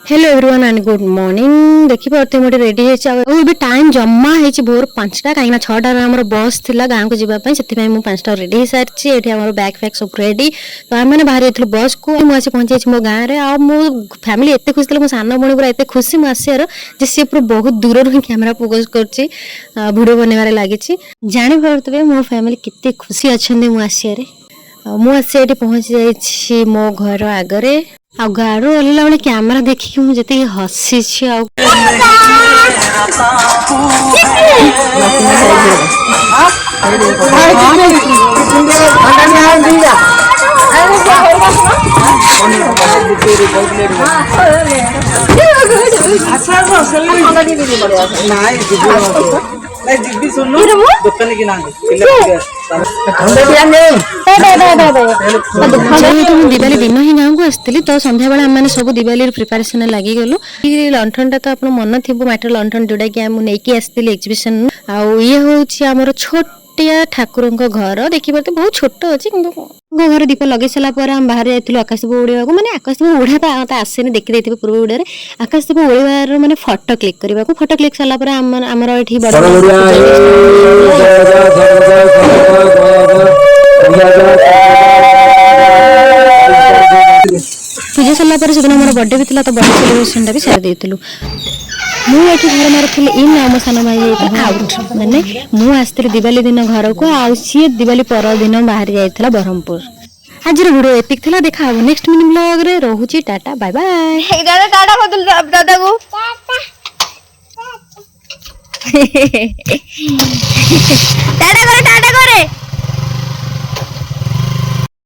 Hello everyone and good morning. देखि पारते मोटे ready है टाइम जम्मा है भोर 5टा कहीं 6टार आम बस थी गाँव को जावाई से 5टा रेडी हो सारी ये बैग फैग सब रेडी। तो आम मैंने बाहर जाइए बस को मुझे पहुंची मो गाँव में मो फैमिली एत खुशी थी। मो सान भाई पूरा एत खुशी मुझे सी पूरा बहुत दूर ही कैमेरा फोकस कर बनवार लगी। जापारे मो फैमिली केते खुशी अच्छा मुझे मुझे पहुंची जाइए मो घर आगरे आ गाड़ू ओल्ला बेले कैमेरा देखिए मुझे हसी दिवाली दिन ही गाँव को आसती। तो संध्या बेला आम सब दिवाली प्रिपेरेसन लगी गलु। लंठन टा तो आप मन थी माटर लंठन जोटा कि नहीं आसती एक्जिबिशन ये हूँ आमर छोटिया ठाकुर घर देखी पारे बहुत छोट अच्छे कि घर दीप लगे सारापर आम बाहर जाइलु आकाश दीप उड़ा मैंने आकाश दीप उड़ा तो आसेनि देखी देखिए पूर्व वीडियो आकाश दीप उड़ार मैंने फोटो क्लिक करने फोटो क्लिक सारापर आमर ये पूजा सारापर से दिन बर्थडे भी था। तो बर्थडे सेलिब्रेशन भी सारी देलु मुझे घर मारी इन आम सान भाई आउट माने मुझे दिवाली दिन घर को सी दिवाली पर दिन बाहर जाइए ब्रह्मपुर। आज वीडियो एतिक थला देखा नेक्स्ट मिनी ब्लॉग रे रहूची टाटा बाय बाय। दादा टाटा बदल दादा को टाटा करे